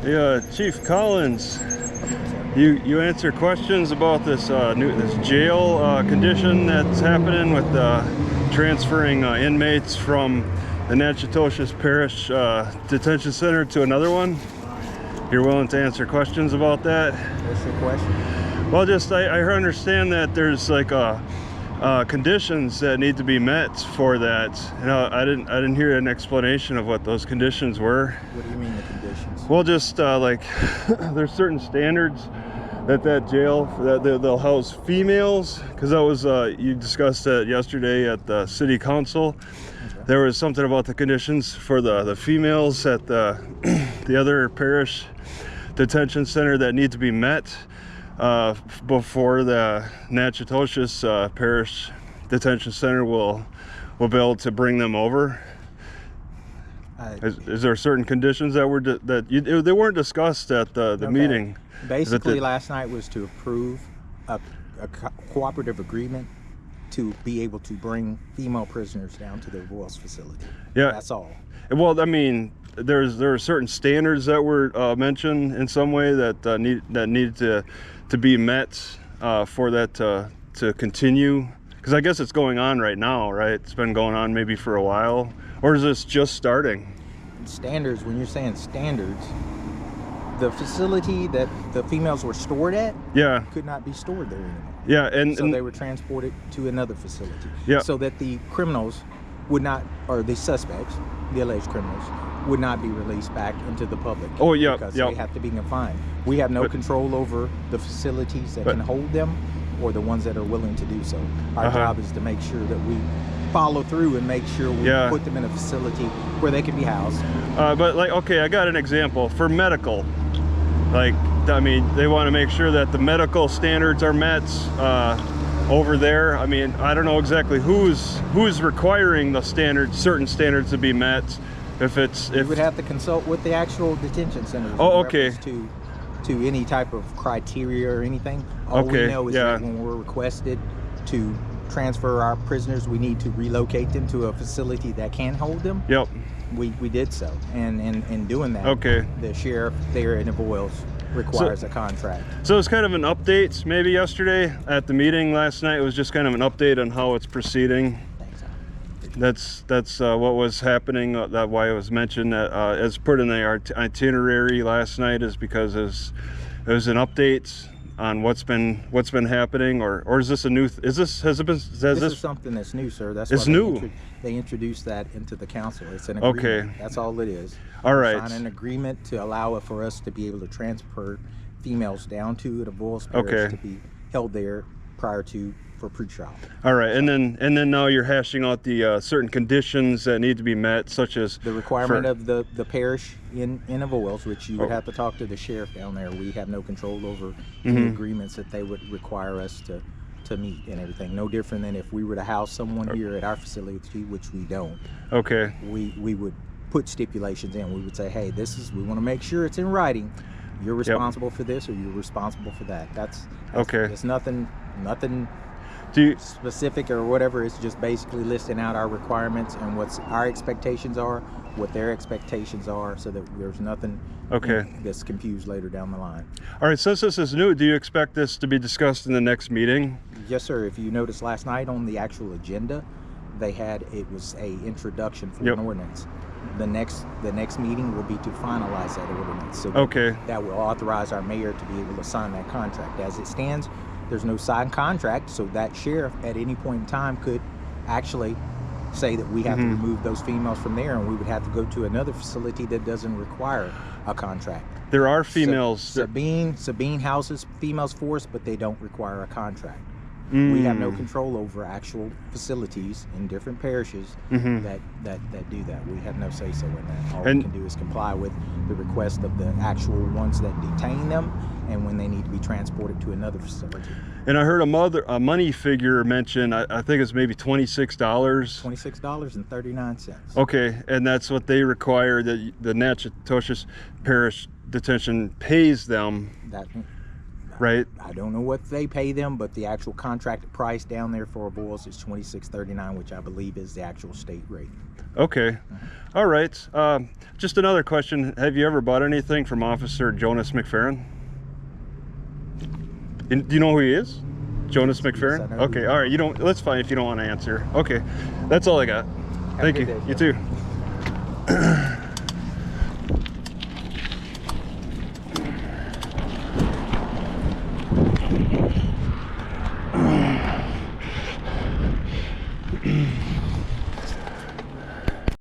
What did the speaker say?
Yeah, Chief Collins, you answer questions about this this jail condition that's happening with transferring inmates from the Natchitoches Parish Detention Center to another one. You're willing to answer questions about that? What's your question? Well, just I understand that there's like conditions that need to be met for that. You know, I didn't hear an explanation of what those conditions were. What do you mean the conditions? Well, just like there's certain standards that jail that they'll house females, because that was you discussed that yesterday at the city council. Okay. There was something about the conditions for the females at the other parish detention center that need to be met before the Natchitoches Parish Detention Center will be able to bring them over. Is there certain conditions that were they weren't discussed at the meeting? Basically, last night was to approve a cooperative agreement to be able to bring female prisoners down to their Royals facility. Yeah, that's all. Well, I mean, there are certain standards that were mentioned in some way that needed to be met for that to continue. Because I guess it's going on right now, right? It's been going on maybe for a while, or is this just starting? Standards. When you're saying standards, the facility that the females were stored at, yeah, could not be stored there anymore. Yeah, so they were transported to another facility. Yeah. So that the criminals would not, or the suspects, the alleged criminals, would not be released back into the public. Oh, yeah. Because they have to be confined. We have no control over the facilities that can hold them, or the ones that are willing to do so. Our job is to make sure that we follow through and make sure we put them in a facility where they can be housed. But like, okay, I got an example for medical. Like, I mean, they want to make sure that the medical standards are met over there. I mean, I don't know exactly who's requiring the standards, certain standards to be met. You would have to consult with the actual detention centers. Oh, okay. To any type of criteria or anything. All we know is that when we're requested to transfer our prisoners, we need to relocate them to a facility that can hold them. Yep. We did so, and in doing that, the sheriff there in the Royals requires a contract. So it's kind of an update. Maybe yesterday at the meeting last night, it was just kind of an update on how it's proceeding. That's what was happening. That why it was mentioned that as put in the itinerary last night is because it was an update on what's been happening, or is this a new? This is something that's new, sir. That's it's why new. They introduced that into the council. It's an agreement. Okay. That's all it is. All right. Sign an agreement to allow it for us to be able to transfer females down to the Royals Parish to be held there for pre-trial. All right, and then now you're hashing out the certain conditions that need to be met, such as the requirement of the parish in Royals, which you would have to talk to the sheriff down there. We have no control over the agreements that they would require us to meet and everything. No different than if we were to house someone here at our facility, which we don't. Okay. We would put stipulations in. We would say, hey, we want to make sure it's in writing. You're responsible for this, or you're responsible for that. That's okay. It's nothing specific or whatever. It's just basically listing out our requirements and what our expectations are, what their expectations are, so that there's nothing that's confused later down the line. All right, since this is new, do you expect this to be discussed in the next meeting? Yes, sir. If you noticed last night on the actual agenda, it was a introduction for an ordinance. The next meeting will be to finalize that ordinance. So that will authorize our mayor to be able to sign that contract. As it stands, there's no signed contract, so that sheriff at any point in time could actually say that we have to remove those females from there, and we would have to go to another facility that doesn't require a contract. There are females. Sabine houses females for us, but they don't require a contract. We have no control over actual facilities in different parishes that do that. We have no say-so in that. All we can do is comply with the request of the actual ones that detain them, and when they need to be transported to another facility. And I heard a money figure mentioned. I think it's maybe $26. $26.39. Okay, and that's what they require, that the Natchitoches Parish Detention pays them. Right. I don't know what they pay them, but the actual contracted price down there for Royals is $26.39, which I believe is the actual state rate. Okay. All right. just another question. Have you ever bought anything from Officer Jonas McFerrin? Do you know who he is? Jonas McFerrin? Yes, okay, all right. You don't. That's fine if you don't want to answer. Okay, that's all I got. Thank you. Day, you too.